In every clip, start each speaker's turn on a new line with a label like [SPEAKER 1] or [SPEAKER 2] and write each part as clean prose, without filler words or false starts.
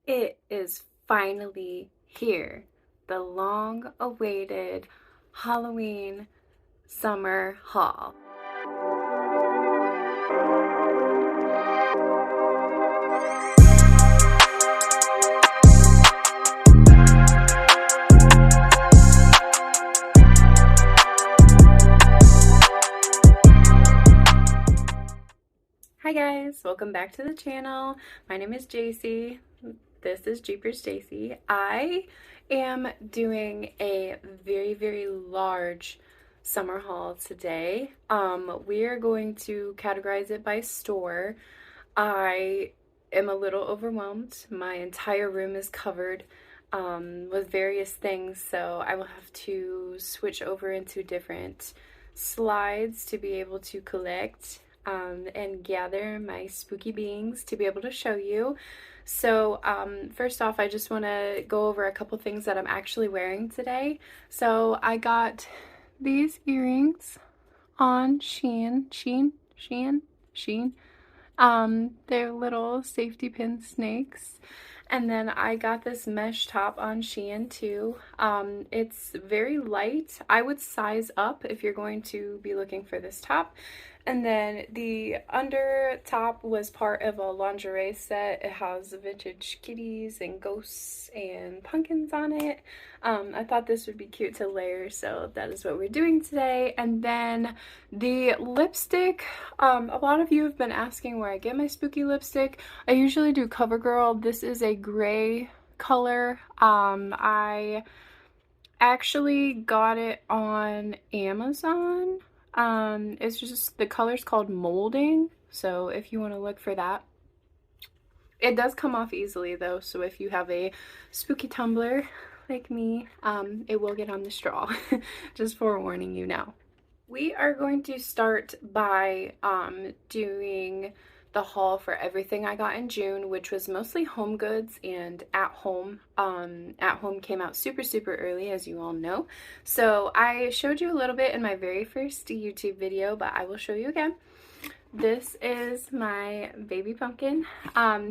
[SPEAKER 1] It is finally here. The long awaited Halloween summer haul. Hi guys, welcome back to the channel. My name is Jacy. This is Jeepers Jacy. I am doing a very large summer haul today. We are going to categorize it by store. I am a little overwhelmed. My entire room is covered with various things, so I will have to switch over into different slides to be able to collect and gather my spooky beings to be able to show you. So first off, I just want to go over a couple things that I'm actually wearing today. So I got these earrings on Shein. They're little safety pin snakes. And then I got this mesh top on Shein too. It's very light. I would size up if you're going to be looking for this top. And then the under top was part of a lingerie set. It has vintage kitties and ghosts and pumpkins on it. I thought this would be cute to layer, so that is what we're doing today. And then the lipstick, a lot of you have been asking where I get my spooky lipstick. I usually do CoverGirl. This is a gray color. I actually got it on Amazon. It's just, the color's called Molding, so if you want to look for that. It does come off easily though, so if you have a spooky tumbler like me, it will get on the straw. Just forewarning you now. We are going to start by doing the haul for everything I got in June, which was mostly home goods and at home. At home came out super early, as you all know. So I showed you a little bit in my very first YouTube video, but I will show you again. This is my baby pumpkin.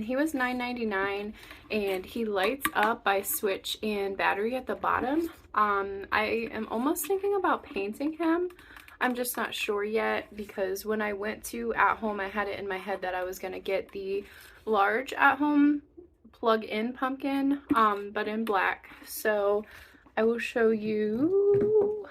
[SPEAKER 1] He was $9.99 and he lights up by switch and battery at the bottom. I am almost thinking about painting him. I'm just not sure yet, because when I went to At Home, I had it in my head that I was going to get the large At Home plug-in pumpkin, but in black. So I will show you.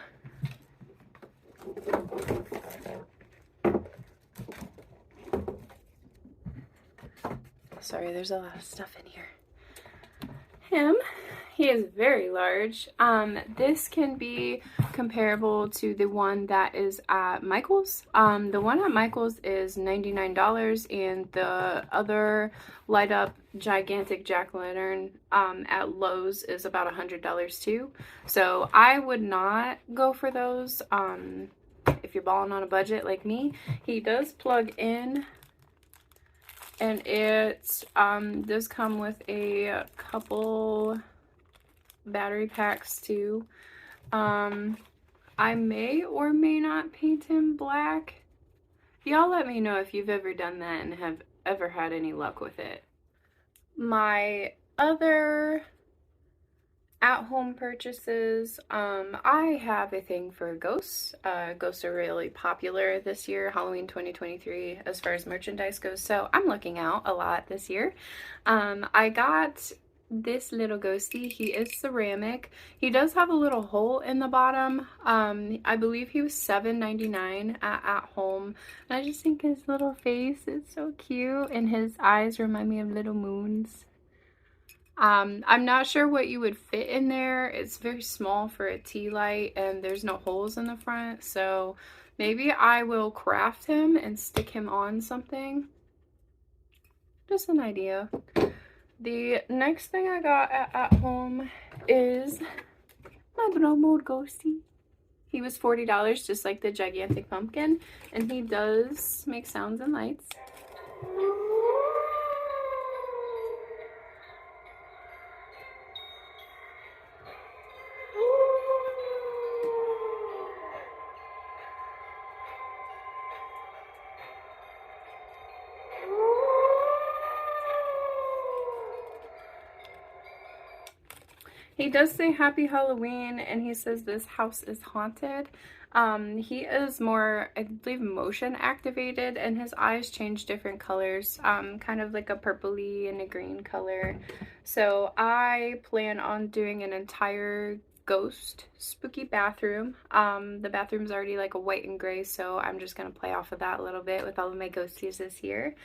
[SPEAKER 1] Sorry, there's a lot of stuff in here. He is very large. This can be comparable to the one that is at Michael's. The one at Michael's is $99, and the other light up gigantic jack-o'-lantern at Lowe's is about $100 too. So I would not go for those if you're balling on a budget like me. He does plug in, and it does come with a couple battery packs too. I may or may not paint him black. Y'all let me know if you've ever done that and have ever had any luck with it. My other at-home purchases, I have a thing for ghosts. Ghosts are really popular this year, Halloween 2023, as far as merchandise goes, so I'm looking out a lot this year. I got this little ghosty. He is ceramic. He does have a little hole in the bottom. I believe he was $7.99 at home, and I just think his little face is so cute, and his eyes remind me of little moons. I'm not sure what you would fit in there. It's very small for a tea light, and there's no holes in the front, so maybe I will craft him and stick him on something. Just an idea. The next thing I got at home is my Blow Mode Ghosty. He was $40, just like the gigantic pumpkin, and he does make sounds and lights. He does say Happy Halloween, and he says this house is haunted. He is more, I believe, motion activated, and his eyes change different colors, kind of like a purpley and a green color. So I plan on doing an entire ghost spooky bathroom. The bathroom's already like a white and gray, so I'm just gonna play off of that a little bit with all of my ghosties this year.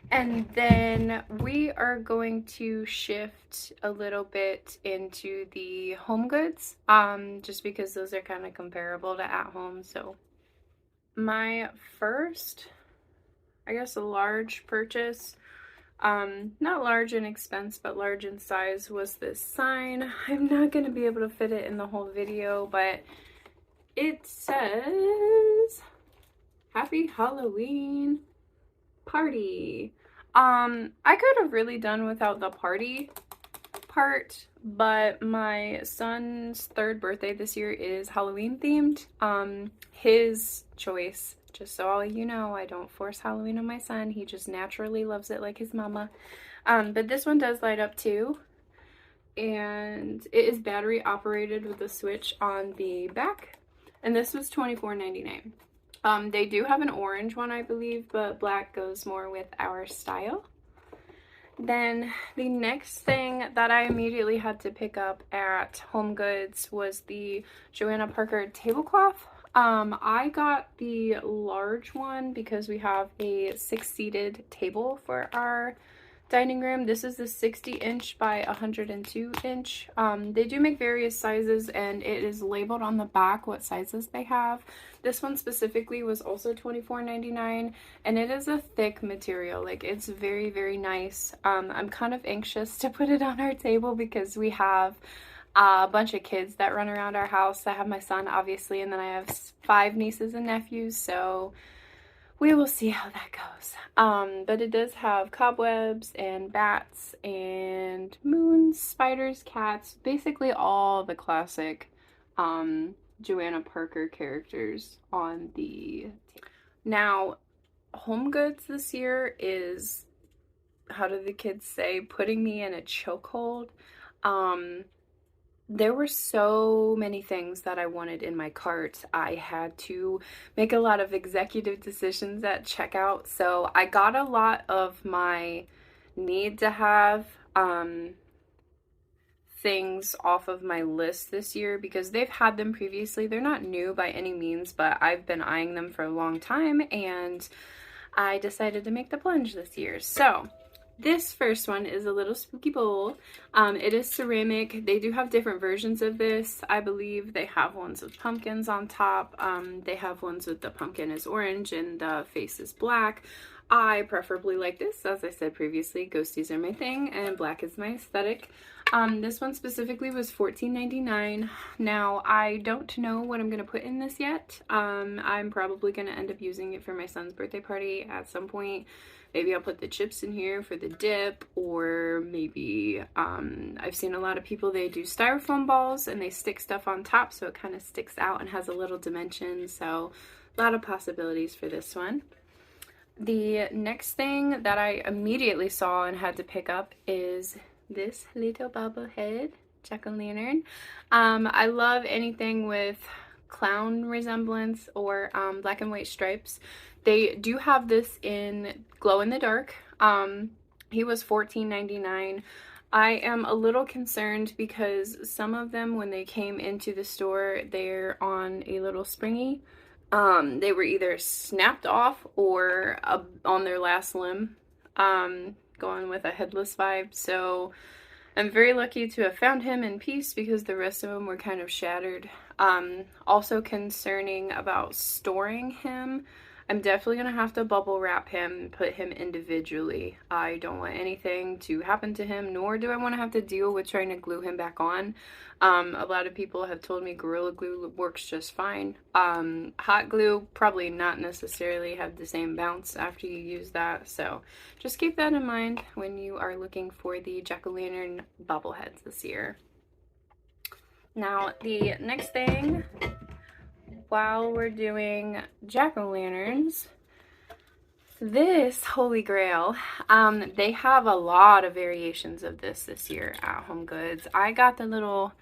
[SPEAKER 1] And then we are going to shift a little bit into the home goods, just because those are kind of comparable to at home. So my first, I guess, a large purchase, not large in expense, but large in size, was this sign. I'm not going to be able to fit it in the whole video, but it says, Happy Halloween Party. I could have really done without the party part, but my son's 3rd birthday this year is Halloween themed. His choice, just so all you know, I don't force Halloween on my son. He just naturally loves it like his mama. But this one does light up too, and it is battery operated with a switch on the back, and this was $24.99. They do have an orange one, I believe, but black goes more with our style. Then the next thing that I immediately had to pick up at Home Goods was the Joanna Parker tablecloth. I got the large one because we have a 6-seated table for our dining room. This is the 60-inch by 102-inch. They do make various sizes, and it is labeled on the back what sizes they have. This one specifically was also $24.99, and it is a thick material. Like, it's very, very nice. I'm kind of anxious to put it on our table because we have a bunch of kids that run around our house. I have my son, obviously, and then I have 5 nieces and nephews, so we will see how that goes. But it does have cobwebs and bats and moons, spiders, cats, basically all the classic Joanna Parker characters on the table. Now, Home Goods this year is, how do the kids say, putting me in a chokehold. There were so many things that I wanted in my cart. I had to make a lot of executive decisions at checkout. So I got a lot of my need to have things off of my list this year because they've had them previously. They're not new by any means, but I've been eyeing them for a long time, and I decided to make the plunge this year. So this first one is a little spooky bowl. It is ceramic. They do have different versions of this. I believe they have ones with pumpkins on top. They have ones with the pumpkin is orange and the face is black. I preferably like this. As I said previously, ghosties are my thing and black is my aesthetic. This one specifically was $14.99. Now, I don't know what I'm going to put in this yet. I'm probably going to end up using it for my son's birthday party at some point. Maybe I'll put the chips in here for the dip, or maybe I've seen a lot of people, they do styrofoam balls and they stick stuff on top so it kind of sticks out and has a little dimension. So a lot of possibilities for this one. The next thing that I immediately saw and had to pick up is this little bobblehead jack-o'-lantern. I love anything with clown resemblance or black and white stripes. They do have this in glow in the dark. He was $14.99. I am a little concerned because some of them, when they came into the store, they're on a little springy. They were either snapped off or on their last limb, going with a headless vibe. So I'm very lucky to have found him in peace because the rest of them were kind of shattered. Also concerning about storing him. I'm definitely going to have to bubble wrap him and put him individually. I don't want anything to happen to him, nor do I want to have to deal with trying to glue him back on. A lot of people have told me Gorilla Glue works just fine. Hot glue probably not necessarily have the same bounce after you use that, so just keep that in mind when you are looking for the jack-o'-lantern bobbleheads this year. Now, the next thing, while we're doing jack-o'-lanterns, This Holy Grail, they have a lot of variations of this year at Home Goods. I got the little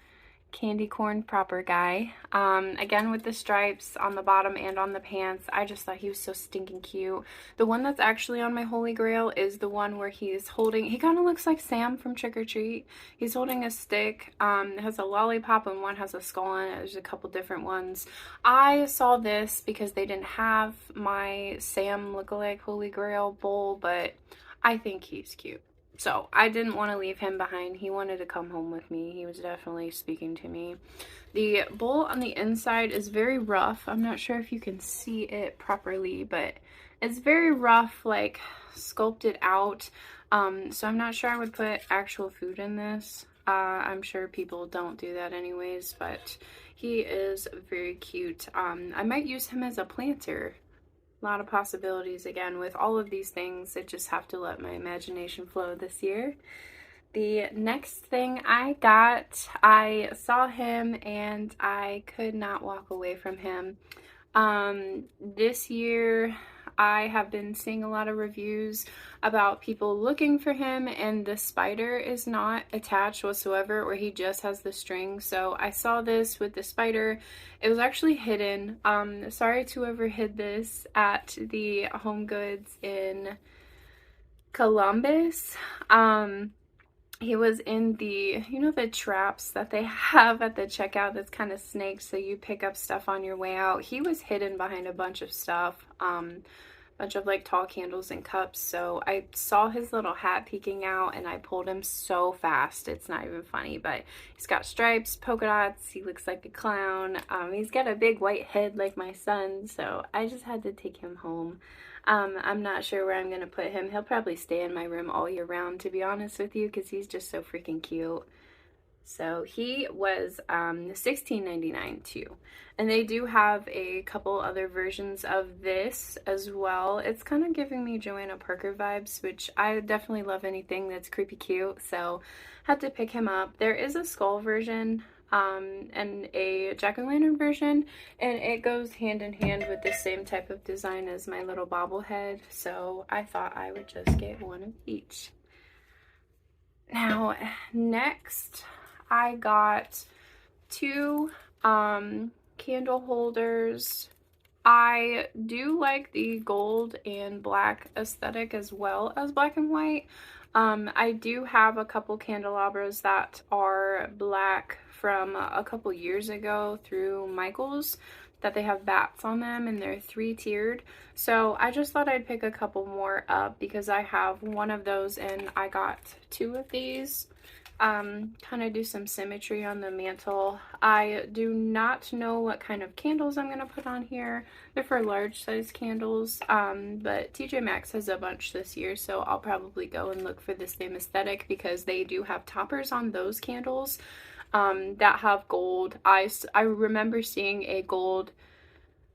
[SPEAKER 1] candy corn proper guy. Again with the stripes on the bottom and on the pants. I just thought he was so stinking cute. The one that's actually on my Holy Grail is the one where he's holding, he kind of looks like Sam from Trick or Treat. He's holding a stick. It has a lollipop and one has a skull on it. There's a couple different ones. I saw this because they didn't have my Sam lookalike Holy Grail bowl, but I think he's cute. So I didn't want to leave him behind. He wanted to come home with me. He was definitely speaking to me. The bowl on the inside is very rough. I'm not sure if you can see it properly, but it's very rough, like sculpted out. So I'm not sure I would put actual food in this. I'm sure people don't do that anyways, but he is very cute. I might use him as a planter. A lot of possibilities again with all of these things. I just have to let my imagination flow this year. The next thing I got, I saw him and I could not walk away from him. This year I have been seeing a lot of reviews about people looking for him, and the spider is not attached whatsoever, or he just has the string. So I saw this with the spider. It was actually hidden. Sorry to whoever hid this at the Home Goods in Columbus. He was in the, you know, the traps that they have at the checkout that's kind of snakes, so you pick up stuff on your way out. He was hidden behind a bunch of stuff, bunch of like tall candles and cups. So I saw his little hat peeking out and I pulled him so fast. It's not even funny, but he's got stripes, polka dots. He looks like a clown. He's got a big white head like my son, so I just had to take him home. I'm not sure where I'm going to put him. He'll probably stay in my room all year round, to be honest with you, because he's just so freaking cute. So he was $16.99 too. And they do have a couple other versions of this as well. It's kind of giving me Joanna Parker vibes, which I definitely love anything that's creepy cute. So had to pick him up. There is a skull version. And a jack-o'-lantern version, and it goes hand in hand with the same type of design as my little bobblehead, so I thought I would just get one of each. Now, next, I got two candle holders. I do like the gold and black aesthetic as well as black and white. I do have a couple candelabras that are black from a couple years ago through Michaels, that they have bats on them and they're 3-tiered. So I just thought I'd pick a couple more up because I have one of those and I got 2 of these. Kind of do some symmetry on the mantle. I do not know what kind of candles I'm going to put on here. They're for large size candles, but TJ Maxx has a bunch this year, so I'll probably go and look for the same aesthetic because they do have toppers on those candles that have gold. I remember seeing a gold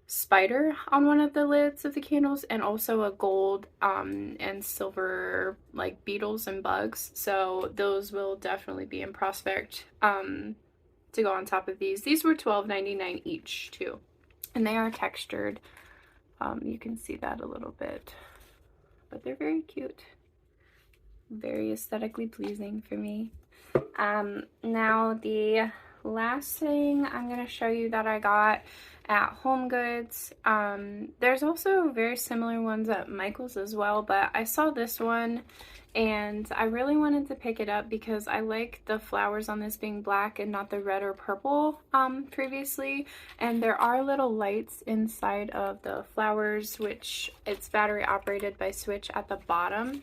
[SPEAKER 1] spider on one of the lids of the candles, and also a gold and silver like beetles and bugs, so those will definitely be in prospect to go on top of these. These were $12.99 each too, and they are textured. You can see that a little bit, but they're very cute, very aesthetically pleasing for me. Now the last thing I'm going to show you that I got at Home Goods, there's also very similar ones at Michael's as well, but I saw this one and I really wanted to pick it up because I like the flowers on this being black and not the red or purple previously, and there are little lights inside of the flowers, which it's battery operated by switch at the bottom.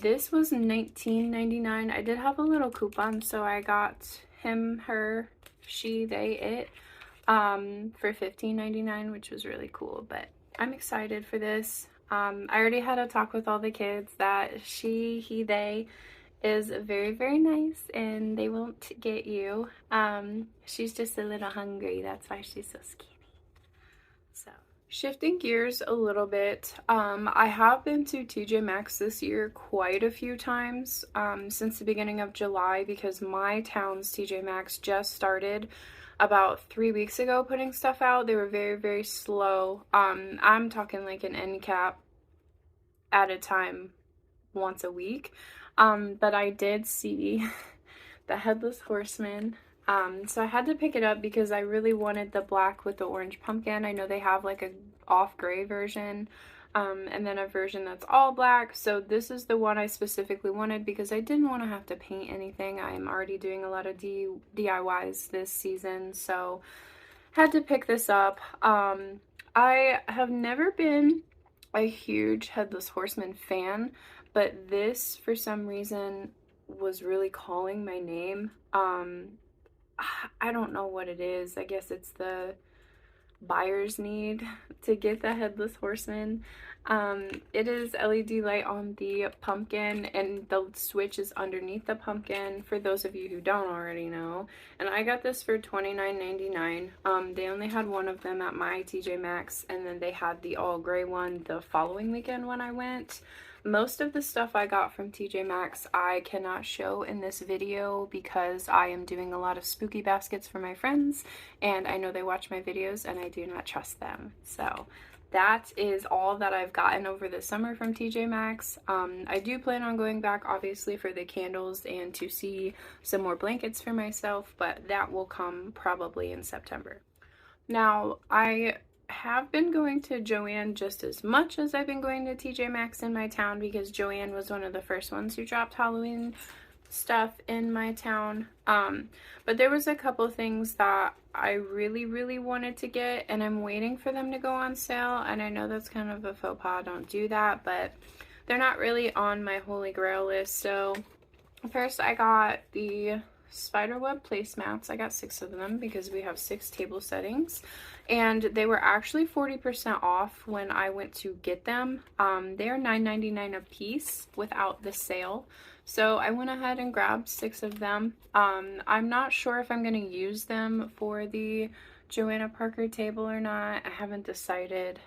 [SPEAKER 1] This was $19.99. I did have a little coupon, so I got him, her, she, they, it for $15.99, which was really cool. But I'm excited for this. I already had a talk with all the kids that she, he, they is very, very nice and they won't get you. She's just a little hungry. That's why she's so skinny. So, shifting gears a little bit, I have been to TJ Maxx this year quite a few times since the beginning of July, because my town's TJ Maxx just started about 3 weeks ago putting stuff out. They were very, very slow. I'm talking like an end cap at a time once a week. But I did see the Headless Horseman. So I had to pick it up because I really wanted the black with the orange pumpkin. I know they have like a off gray version, and then a version that's all black. So this is the one I specifically wanted because I didn't want to have to paint anything. I'm already doing a lot of DIYs this season, so had to pick this up. I have never been a huge Headless Horseman fan, but this for some reason was really calling my name. I don't know what it is. I guess it's the buyer's need to get the Headless Horseman. It is LED light on the pumpkin, and the switch is underneath the pumpkin for those of you who don't already know. And I got this for $29.99. They only had one of them at my TJ Maxx, and then they had the all gray one the following weekend when I went. Most of the stuff I got from TJ Maxx I cannot show in this video because I am doing a lot of spooky baskets for my friends, and I know they watch my videos and I do not trust them. So that is all that I've gotten over the summer from TJ Maxx. I do plan on going back obviously for the candles and to see some more blankets for myself, but that will come probably in September. Now, I have been going to Joann just as much as I've been going to TJ Maxx in my town because Joann was one of the first ones who dropped Halloween stuff in my town. But there was a couple things that I really wanted to get, and I'm waiting for them to go on sale, and I know that's kind of a faux pas, don't do that, but they're not really on my holy grail list. So first I got the spiderweb placemats. I got 6 of them because we have 6 table settings, and they were actually 40% off when I went to get them. They are $9.99 a piece without the sale, so I went ahead and grabbed 6 of them. I'm not sure if I'm going to use them for the Joanna Parker table or not. I haven't decided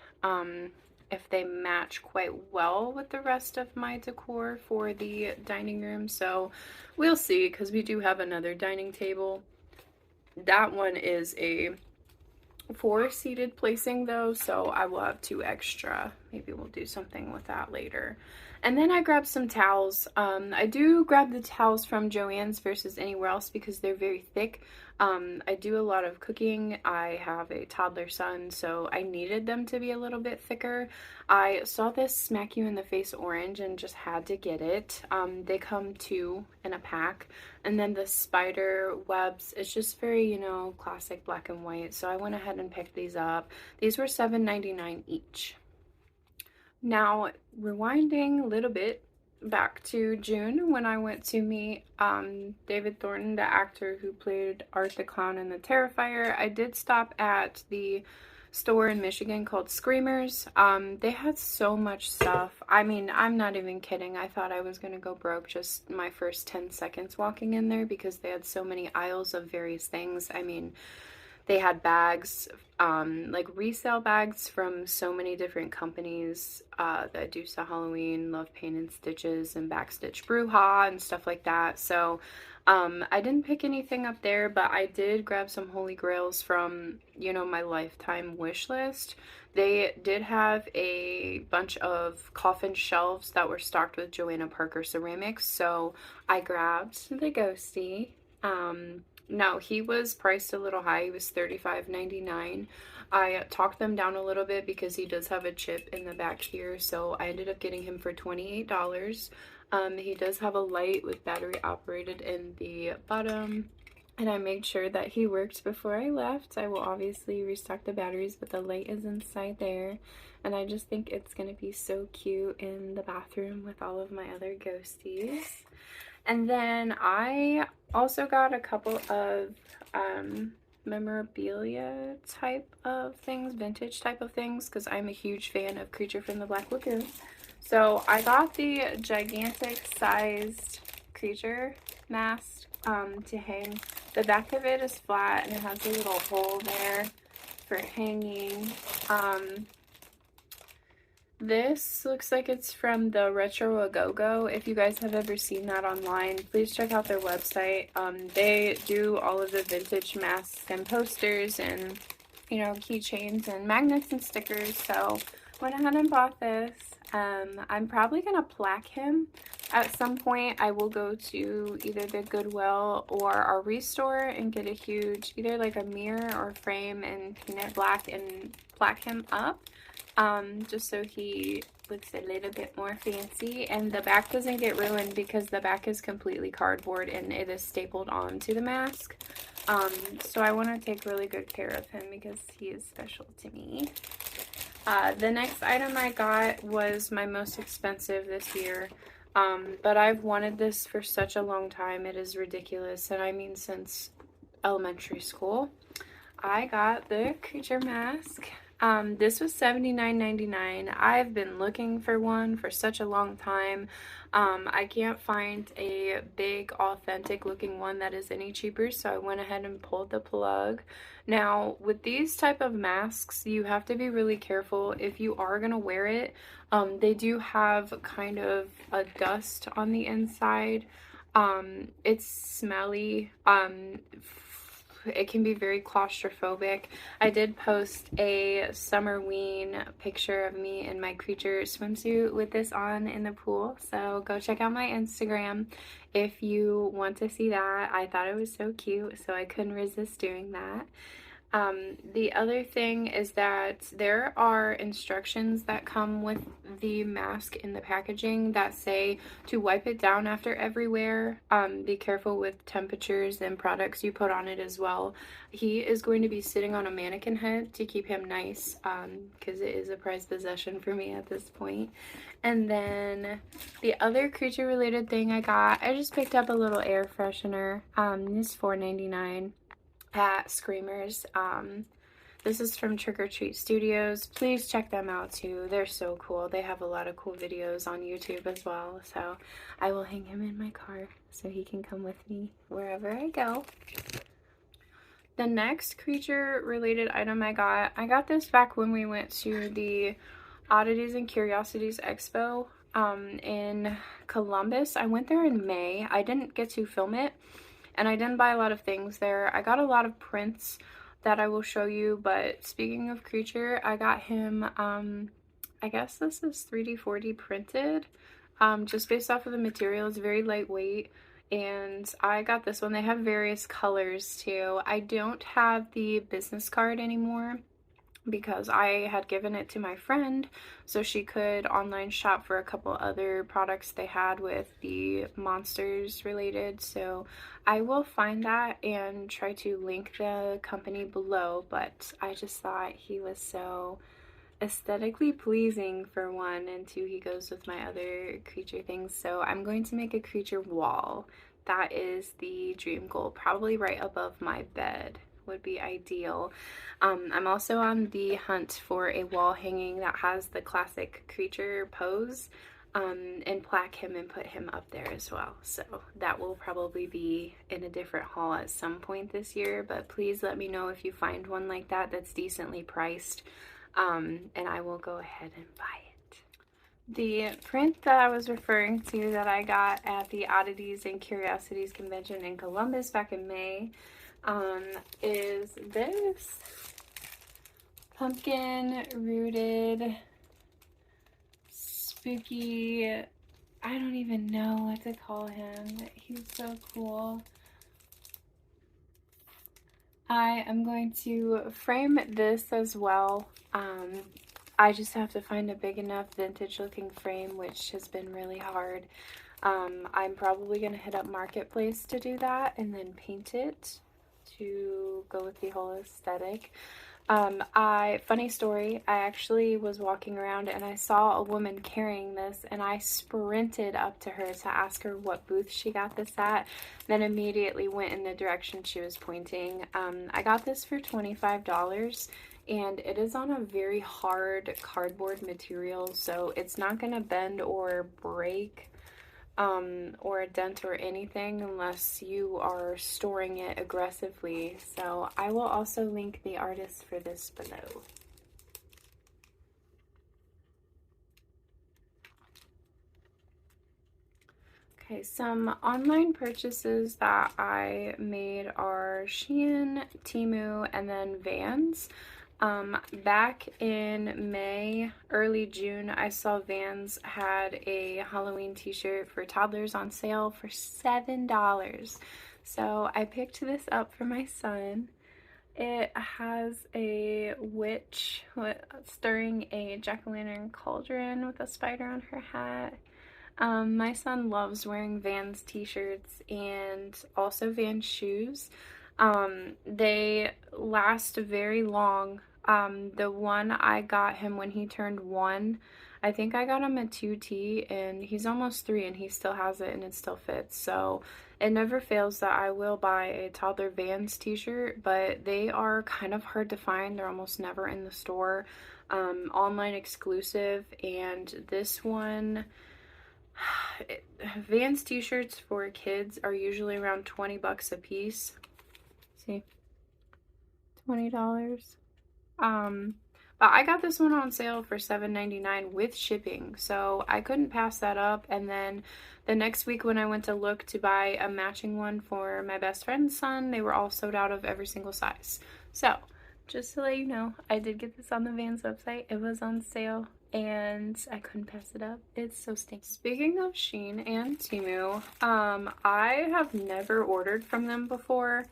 [SPEAKER 1] if they match quite well with the rest of my decor for the dining room, so we'll see, because we do have another dining table. That one is a 4-seated placing though, so I will have 2 extra. Maybe we'll do something with that later. And then I grabbed some towels. I do grab the towels from Joann's versus anywhere else because they're very thick. I do a lot of cooking. I have a toddler son, so I needed them to be a little bit thicker. I saw this Smack You in the Face orange and just had to get it. They come 2 in a pack. And then the spider webs, it's just very, you know, classic black and white. So I went ahead and picked these up. These were $7.99 each. Now, rewinding a little bit back to June when I went to meet David Thornton, the actor who played Art the Clown in The Terrifier. I did stop at the store in Michigan called Screamers. They had so much stuff. I mean, I'm not even kidding. I thought I was gonna go broke just my first 10 seconds walking in there because they had so many aisles of various things. I mean, they had bags, like resale bags from so many different companies that do sell Halloween, Love Paint and Stitches and Backstitch Bruja and stuff like that. So I didn't pick anything up there, but I did grab some holy grails from, you know, my lifetime wish list. They did have a bunch of coffin shelves that were stocked with Joanna Parker ceramics, so I grabbed the Ghosty. No, he was priced a little high. He was $35.99. I talked them down a little bit because he does have a chip in the back here, so I ended up getting him for $28. He does have a light with battery operated in the bottom, and I made sure that he worked before I left. I will obviously restock the batteries, but the light is inside there, and I just think it's going to be so cute in the bathroom with all of my other ghosties. And then I also got a couple of memorabilia type of things, vintage type of things, because I'm a huge fan of Creature from the Black Lagoon. So I got the gigantic sized creature mask to hang. The back of it is flat and it has a little hole there for hanging. This looks like it's from the Retro A Go-Go. If you guys have ever seen that online, please check out their website. They do all of the vintage masks and posters and, you know, keychains and magnets and stickers. So went ahead and bought this. I'm probably gonna plaque him. At some point, I will go to either the Goodwill or our Restore and get a huge, either like a mirror or frame and paint it black and plaque him up. Just so he looks a little bit more fancy, and the back doesn't get ruined because the back is completely cardboard and it is stapled onto the mask. So I want to take really good care of him because he is special to me. The next item I got was my most expensive this year, but I've wanted this for such a long time. It is ridiculous, and I mean since elementary school. I got the creature mask. This was $79.99. I've been looking for one for such a long time. I can't find a big, authentic looking one that is any cheaper, so I went ahead and pulled the plug. Now, with these type of masks, you have to be really careful if you are going to wear it. They do have kind of a dust on the inside. It's smelly. It can be very claustrophobic. I did post a Summerween picture of me in my creature swimsuit with this on in the pool, so go check out my Instagram if you want to see that. I thought it was so cute, so I couldn't resist doing that. The other thing is that there are instructions that come with the mask in the packaging that say to wipe it down after every wear. Be careful with temperatures and products you put on it as well. He is going to be sitting on a mannequin head to keep him nice, because it is a prized possession for me at this point. And then the other creature related thing I just picked up a little air freshener. This is $4.99 at Screamers. This is from Trick or Treat Studios. Please check them out too. They're so cool. They have a lot of cool videos on YouTube as well. So I will hang him in my car so he can come with me wherever I go. The next creature related item I got this back when we went to the Oddities and Curiosities Expo in Columbus. I went there in May. I didn't get to film it, and I didn't buy a lot of things there. I got a lot of prints that I will show you, but speaking of creature, I got him, I guess this is 3D 4D printed, just based off of the material. It's very lightweight, and I got this one. They have various colors too. I don't have the business card anymore because I had given it to my friend so she could online shop for a couple other products they had with the monsters related. So I will find that and try to link the company below, but I just thought he was so aesthetically pleasing for one, and two, he goes with my other creature things. So I'm going to make a creature wall. That is the dream goal, probably right above my bed would be ideal. I'm also on the hunt for a wall hanging that has the classic creature pose, and plaque him and put him up there as well. So that will probably be in a different haul at some point this year, but please let me know if you find one like that that's decently priced, and I will go ahead and buy it. The print that I was referring to that I got at the Oddities and Curiosities convention in Columbus back in May is this pumpkin rooted spooky, I don't even know what to call him. He's so cool. I am going to frame this as well. I just have to find a big enough vintage looking frame, which has been really hard. I'm probably going to hit up Marketplace to do that and then paint it to go with the whole aesthetic. Funny story, I actually was walking around and I saw a woman carrying this, and I sprinted up to her to ask her what booth she got this at, then immediately went in the direction she was pointing. I got this for $25, and it is on a very hard cardboard material, so it's not going to bend or break or a dent or anything unless you are storing it aggressively. So I will also link the artist for this below. Okay, some online purchases that I made are Shein, Temu, and then Vans. Back in May, early June, I saw Vans had a Halloween t-shirt for toddlers on sale for $7. So I picked this up for my son. It has a witch stirring a jack-o'-lantern cauldron with a spider on her hat. My son loves wearing Vans t-shirts and also Vans shoes. They last very long. The one I got him when he turned 1, I think I got him a 2T, and he's almost 3 and he still has it and it still fits. So it never fails that I will buy a toddler Vans t-shirt, but they are kind of hard to find. They're almost never in the store. Online exclusive, and this one, Vans t-shirts for kids are usually around 20 bucks a piece. See, $20. But I got this one on sale for $7.99 with shipping, so I couldn't pass that up. And then the next week when I went to look to buy a matching one for my best friend's son, they were all sold out of every single size. So just to let you know, I did get this on the Vans website. It was on sale and I couldn't pass it up. It's so stinky. Speaking of Shein and Temu, I have never ordered from them before.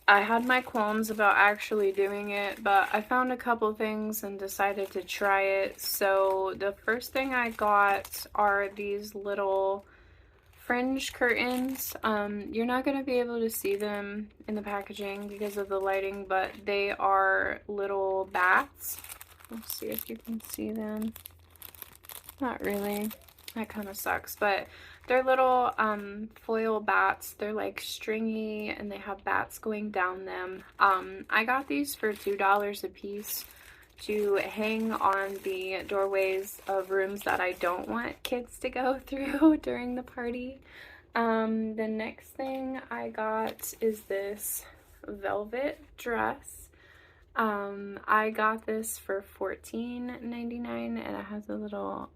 [SPEAKER 1] I had my qualms about actually doing it, but I found a couple things and decided to try it. So the first thing I got are these little fringe curtains. You're not going to be able to see them in the packaging because of the lighting, but they are little bats. Let's see if you can see them. Not really. That kind of sucks, but they're little foil bats. They're like stringy and they have bats going down them. I got these for $2 a piece to hang on the doorways of rooms that I don't want kids to go through during the party. The next thing I got is this velvet dress. I got this for $14.99 and it has a little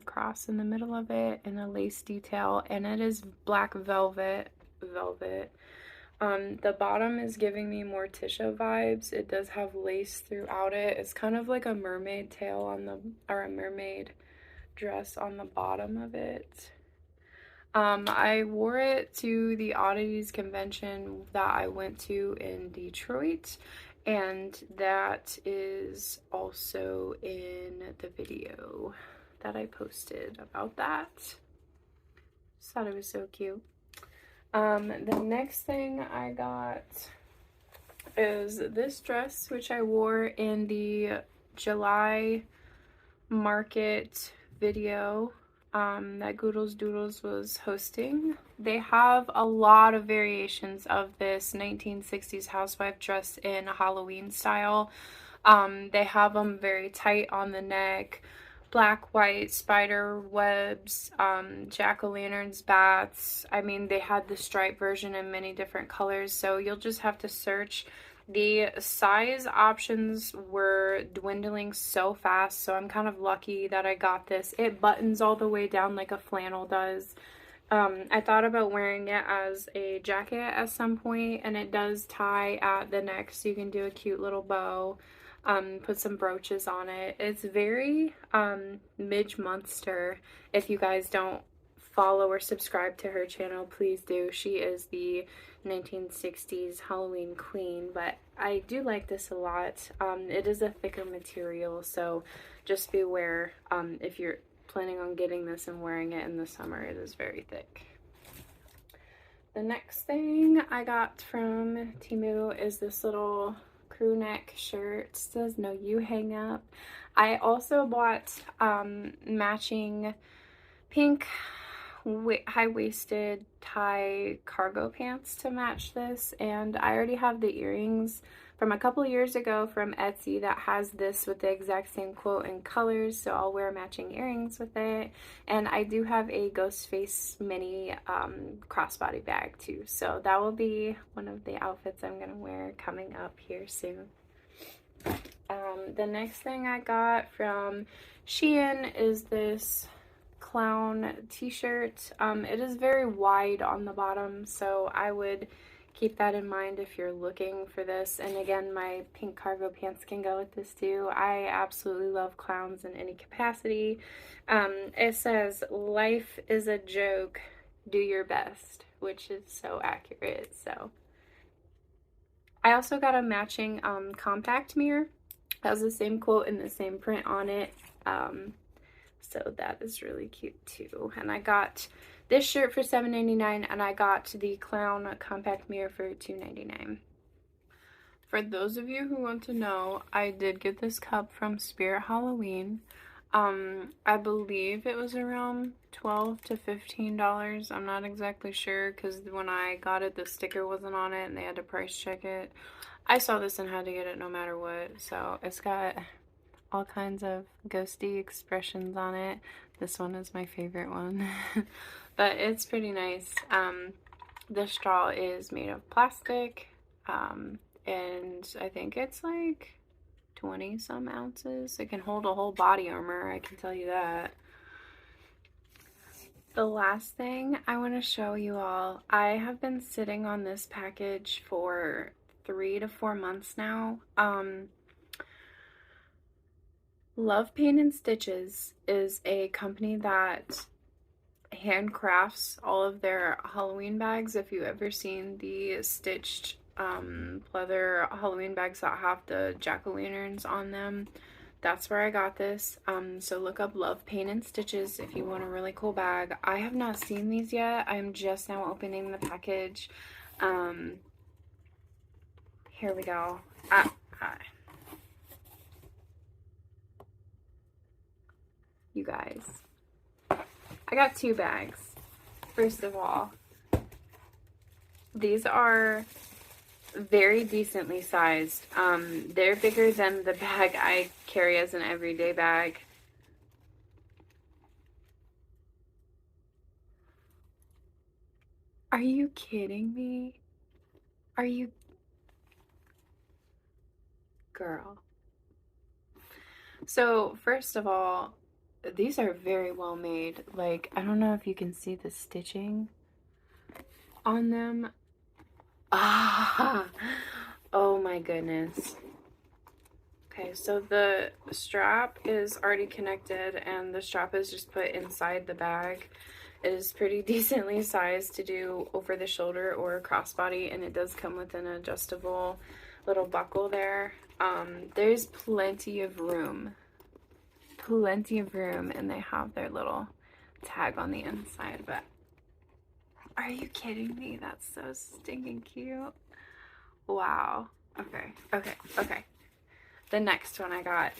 [SPEAKER 1] cross in the middle of it and a lace detail, and it is black velvet. The bottom is giving me Morticia vibes. It does have lace throughout it. It's kind of like a mermaid tail on the, or a mermaid dress on the bottom of it. I wore it to the Oddities convention that I went to in Detroit, and that is also in the video that I posted about that. Just thought it was so cute. The next thing I got is this dress, which I wore in the July market video that Goodles Doodles was hosting. They have a lot of variations of this 1960s housewife dress in Halloween style. They have them very tight on the neck, black, white, spider webs, jack-o'-lanterns, bats. I mean, they had the stripe version in many different colors, so you'll just have to search. The size options were dwindling so fast, so I'm kind of lucky that I got this. It buttons all the way down like a flannel does. I thought about wearing it as a jacket at some point, and it does tie at the neck, so you can do a cute little bow, put some brooches on it. It's very Midge Munster. If you guys don't follow or subscribe to her channel, please do. She is the 1960s Halloween queen, but I do like this a lot. It is a thicker material, so just beware if you're planning on getting this and wearing it in the summer. It is very thick. The next thing I got from Temu is this little crew neck shirt. It says "No, you hang up." I also bought matching pink high-waisted tie cargo pants to match this, and I already have the earrings from a couple years ago from Etsy that has this with the exact same quote and colors, so I'll wear matching earrings with it. And I do have a Ghostface mini crossbody bag too, so that will be one of the outfits I'm gonna wear coming up here soon. The next thing I got from Shein is this clown t-shirt. It is very wide on the bottom, so I would keep that in mind if you're looking for this. And again, my pink cargo pants can go with this too. I absolutely love clowns in any capacity. It says, life is a joke, do your best, which is so accurate. So I also got a matching compact mirror. It has the same quote and the same print on it. So that is really cute too. And I got this shirt for $7.99 and I got the clown compact mirror for $2.99. For those of you who want to know, I did get this cup from Spirit Halloween. I believe it was around $12 to $15. I'm not exactly sure because when I got it, the sticker wasn't on it and they had to price check it. I saw this and had to get it no matter what. So it's got all kinds of ghosty expressions on it. This one is my favorite one. But it's pretty nice. The straw is made of plastic. And I think it's like 20 some ounces. It can hold a whole body armor, I can tell you that. The last thing I want to show you all, I have been sitting on this package for 3 to 4 months now. Love Paint and Stitches is a company that handcrafts all of their Halloween bags. If you've ever seen the stitched pleather Halloween bags that have the jack-o'-lanterns on them, that's where I got this. So look up Love Paint and Stitches if you want a really cool bag. I have not seen these yet. I'm just now opening the package. Here we go. You guys, I got 2 bags. First of all, these are very decently sized. They're bigger than the bag I carry as an everyday bag. Are you kidding me? Are you... Girl. So, first of all, these are very well made. Like, I don't know if you can see the stitching on them. Ah, oh my goodness. Okay, so the strap is already connected and the strap is just put inside the bag. It is pretty decently sized to do over the shoulder or crossbody, and it does come with an adjustable little buckle there. There's plenty of room, and they have their little tag on the inside, but are you kidding me? That's so stinking cute. Wow. Okay. The next one I got,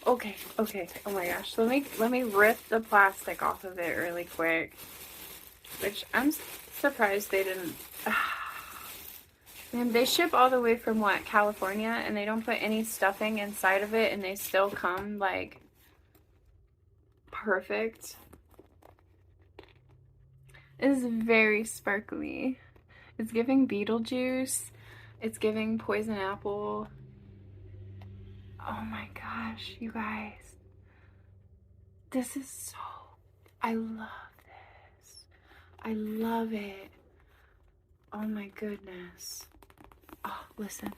[SPEAKER 1] okay. Oh my gosh. Let me rip the plastic off of it really quick. Which I'm surprised they didn't. Man, they ship all the way from what, California, and they don't put any stuffing inside of it, and they still come like perfect. It is very sparkly. It's giving Beetlejuice. It's giving poison apple. Oh my gosh, you guys. This is so... I love this. I love it. Oh my goodness. Oh, listen.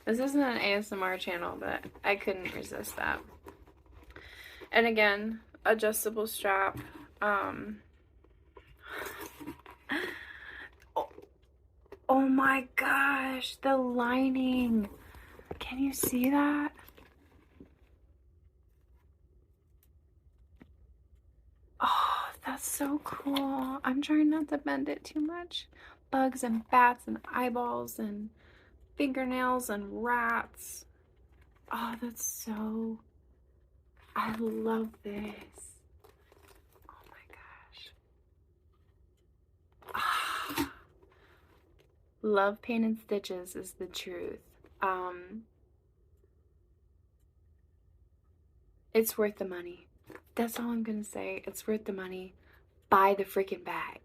[SPEAKER 1] This isn't an ASMR channel, but I couldn't resist that. And again, adjustable strap. Oh my gosh, the lining. Can you see that? Oh, that's so cool. I'm trying not to bend it too much. Bugs and bats and eyeballs and fingernails and rats. Oh, that's so... I love this. Oh my gosh. Love Paint and Stitches is the truth. It's worth the money. That's all I'm gonna say. It's worth the money. Buy the freaking bag.